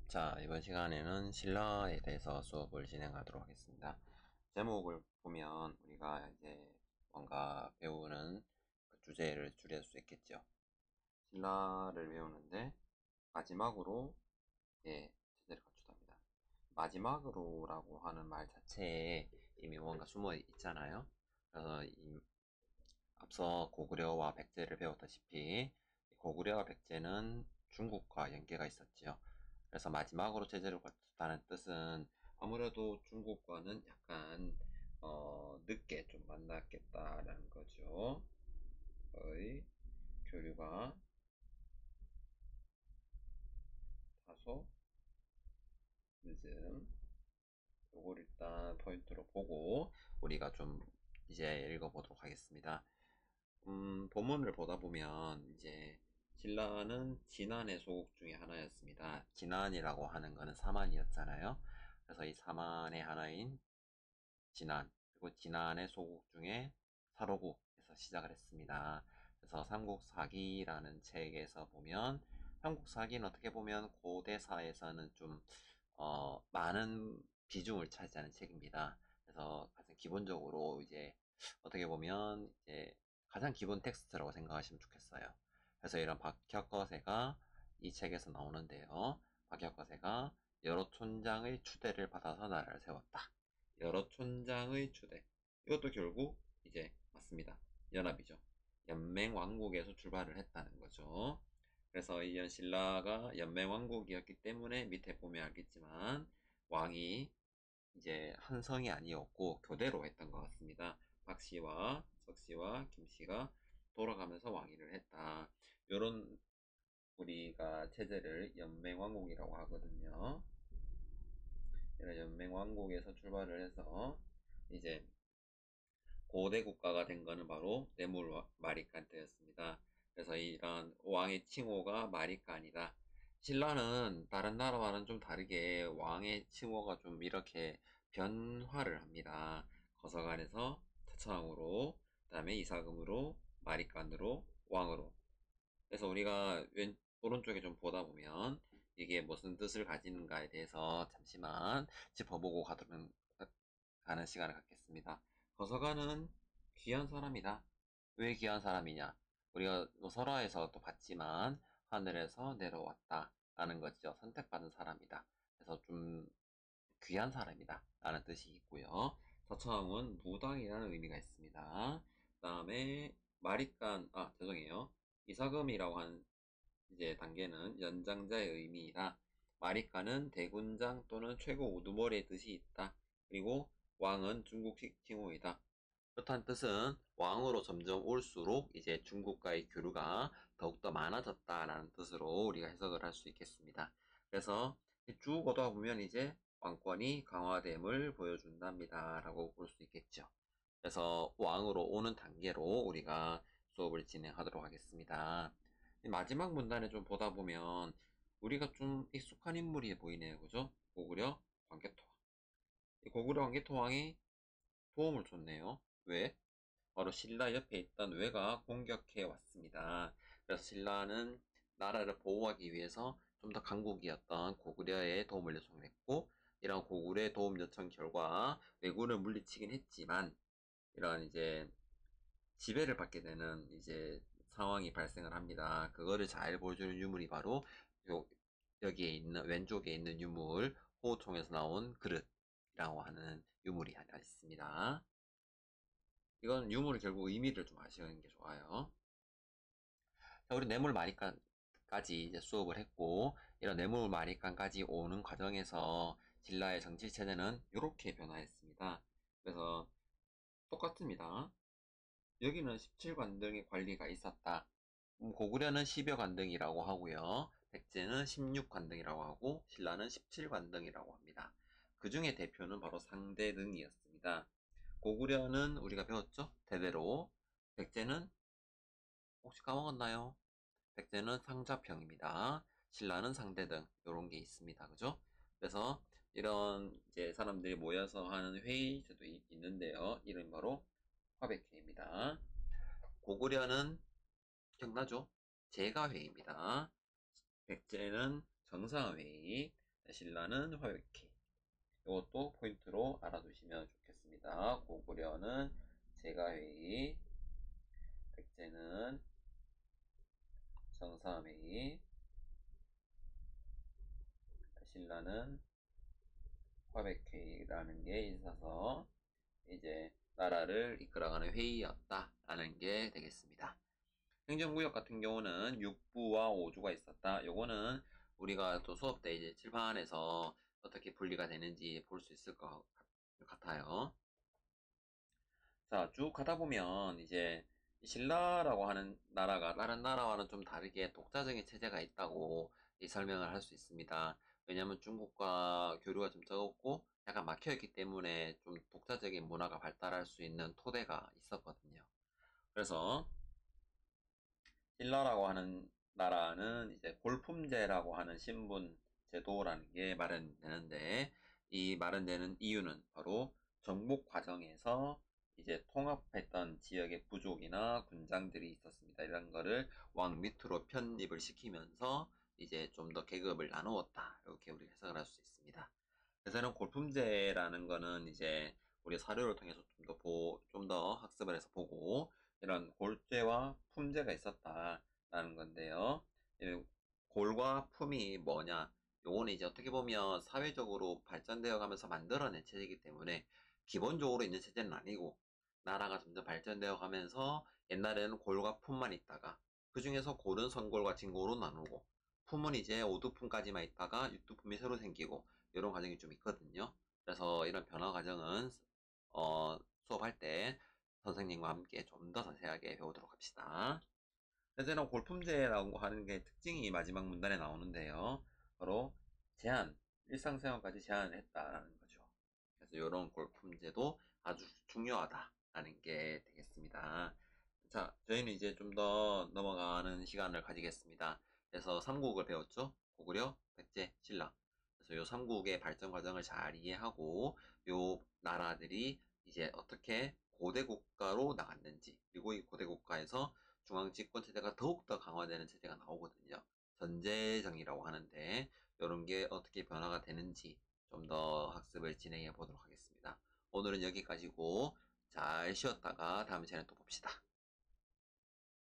자, 이번 시간에는 신라에 대해서 수업을 진행하도록 하겠습니다. 제목을 보면 우리가 이제 뭔가 배우는 그 주제를 줄일 수 있겠죠. 신라를 배우는데 마지막으로 주제를 갖추답니다. 마지막으로라고 하는 말 자체에 이미 뭔가 숨어 있잖아요. 그래서 앞서 고구려와 백제를 배웠다시피 고구려와 백제는 중국과 연계가 있었지요. 그래서 마지막으로 제재를 거쳤다는 뜻은 아무래도 중국과는 약간 늦게 좀 만났겠다라는 거죠. 의 교류가 다소 늦음. 요걸 일단 포인트로 보고 우리가 좀 이제 읽어보도록 하겠습니다. 본문을 보다 보면 이제 신라는 진안의 소국 중에 하나였습니다. 진안이라고 하는 거는 사만이었잖아요. 그래서 이 사만의 하나인 진안, 그리고 진안의 소국 중에 사로국에서 시작을 했습니다. 그래서 삼국사기라는 책에서 보면 삼국사기는 어떻게 보면 고대사에서는 좀 많은 비중을 차지하는 책입니다. 그래서 가장 기본적으로 이제 어떻게 보면 이제 가장 기본 텍스트라고 생각하시면 좋겠어요. 그래서 이런 박혁거세가 이 책에서 나오는데요. 박혁거세가 여러 촌장의 추대를 받아서 나라를 세웠다. 여러 촌장의 추대. 이것도 결국 이제 맞습니다. 연합이죠. 연맹왕국에서 출발을 했다는 거죠. 그래서 이 연신라가 연맹왕국이었기 때문에 밑에 보면 알겠지만 왕이 이제 한 성이 아니었고 교대로 했던 것 같습니다. 박씨와 석씨와 김씨가 돌아가면서 왕위를 했다. 요런 우리가 체제를 연맹왕국이라고 하거든요. 이런 연맹왕국에서 출발을 해서 이제 고대 국가가 된 거는 바로 뇌물마리간 때였습니다. 그래서 이런 왕의 칭호가 마리간이다. 신라는 다른 나라와는 좀 다르게 왕의 칭호가 좀 이렇게 변화를 합니다. 거서간에서 차창으로, 그 다음에 이사금으로, 마리간으로, 왕으로. 그래서 우리가 오른쪽에 좀 보다 보면 이게 무슨 뜻을 가지는가에 대해서 잠시만 짚어보고 가는 시간을 갖겠습니다. 거서가는 귀한 사람이다. 왜 귀한 사람이냐? 우리가 뭐 설화에서 또 봤지만 하늘에서 내려왔다 라는 거죠. 선택받은 사람이다. 그래서 좀 귀한 사람이다 라는 뜻이 있고요. 서청은 무당이라는 의미가 있습니다. 그 다음에 죄송해요. 이사금이라고 하는 이제 단계는 연장자의 의미이다. 마리카는 대군장 또는 최고 우두머리의 뜻이 있다. 그리고 왕은 중국식 칭호이다. 그렇다는 뜻은 왕으로 점점 올수록 이제 중국과의 교류가 더욱더 많아졌다라는 뜻으로 우리가 해석을 할 수 있겠습니다. 그래서 쭉 오다 보면 이제 왕권이 강화됨을 보여준답니다. 라고 볼 수 있겠죠. 그래서 왕으로 오는 단계로 우리가 수업을 진행하도록 하겠습니다. 마지막 문단에 좀 보다 보면 우리가 좀 익숙한 인물이 보이네요. 그죠? 고구려 광개토왕. 이 고구려 광개토왕이 도움을 줬네요. 왜? 바로 신라 옆에 있던 왜가 공격해 왔습니다. 그래서 신라는 나라를 보호하기 위해서 좀 더 강국이었던 고구려에 도움을 요청을 했고, 이런 고구려의 도움 요청 결과 왜군을 물리치긴 했지만 이런 이제 지배를 받게 되는 이제 상황이 발생을 합니다. 그거를 잘 보여주는 유물이 바로 여기에 있는 왼쪽에 있는 유물 호우총에서 나온 그릇이라고 하는 유물이 하나 있습니다. 이건 유물을 결국 의미를 좀 아시는 게 좋아요. 자, 우리 뇌물 마리간까지 이제 수업을 했고 이런 뇌물 마리간까지 오는 과정에서 신라의 정치 체제는 이렇게 변화했습니다. 그래서 똑같습니다. 여기는 17관등의 관리가 있었다. 고구려는 10여 관등이라고 하고요. 백제는 16관등이라고 하고 신라는 17관등이라고 합니다. 그 중에 대표는 바로 상대등이었습니다. 고구려는 우리가 배웠죠? 대대로. 백제는 혹시 까먹었나요? 백제는 상자평입니다. 신라는 상대등 이런 게 있습니다. 그죠? 그래서 이런 이제 사람들이 모여서 하는 회의제도 있는데요. 이름 바로 화백회의입니다. 고구려는 기억나죠? 제가회의입니다. 백제는 정상회의, 신라는 화백기. 이것도 포인트로 알아두시면 좋겠습니다. 고구려는 제가회의, 백제는 정사회의, 신라는 화백회의라는 게 있어서 이제 나라를 이끌어가는 회의였다라는 게 되겠습니다. 행정구역 같은 경우는 6부와 5주가 있었다. 요거는 우리가 또 수업 때 이제 칠판에서 어떻게 분리가 되는지 볼 수 있을 것 같아요. 자, 쭉 가다 보면 이제 신라라고 하는 나라가 다른 나라와는 좀 다르게 독자적인 체제가 있다고 설명을 할 수 있습니다. 왜냐하면 중국과 교류가 좀 적었고 약간 막혀있기 때문에 좀 독자적인 문화가 발달할 수 있는 토대가 있었거든요. 그래서 신라라고 하는 나라는 이제 골품제라고 하는 신분 제도라는 게 마련되는데, 이 마련되는 이유는 바로 정복 과정에서 이제 통합했던 지역의 부족이나 군장들이 있었습니다. 이런 거를 왕 밑으로 편입을 시키면서 이제 좀 더 계급을 나누었다. 이렇게 우리가 해석을 할 수 있습니다. 그래서는 골품제라는 거는 이제 우리 사료를 통해서 좀 더 학습을 해서 보고 이런 골제와 품제가 있었다라는 건데요. 골과 품이 뭐냐? 요거는 이제 어떻게 보면 사회적으로 발전되어 가면서 만들어낸 체제이기 때문에 기본적으로 있는 체제는 아니고 나라가 점점 발전되어 가면서 옛날에는 골과 품만 있다가 그 중에서 골은 선골과 진골로 나누고 품은 이제 오두품까지만 있다가 육두품이 새로 생기고 이런 과정이 좀 있거든요. 그래서 이런 변화 과정은 수업할 때 선생님과 함께 좀 더 자세하게 배우도록 합시다. 현재는 골품제라고 하는 게 특징이 마지막 문단에 나오는데요. 바로 제한, 일상생활까지 제한을 했다라는 거죠. 그래서 이런 골품제도 아주 중요하다라는 게 되겠습니다. 자, 저희는 이제 좀 더 넘어가는 시간을 가지겠습니다. 그래서 삼국을 배웠죠. 고구려, 백제, 신라. 그래서 이 삼국의 발전 과정을 잘 이해하고 요 나라들이 이제 어떻게 고대 국가로 나갔는지, 그리고 이 고대 국가에서 중앙 집권 체제가 더욱더 강화되는 체제가 나오거든요. 전제정이라고 하는데 이런 게 어떻게 변화가 되는지 좀 더 학습을 진행해 보도록 하겠습니다. 오늘은 여기까지고 잘 쉬었다가 다음 시간에 또 봅시다.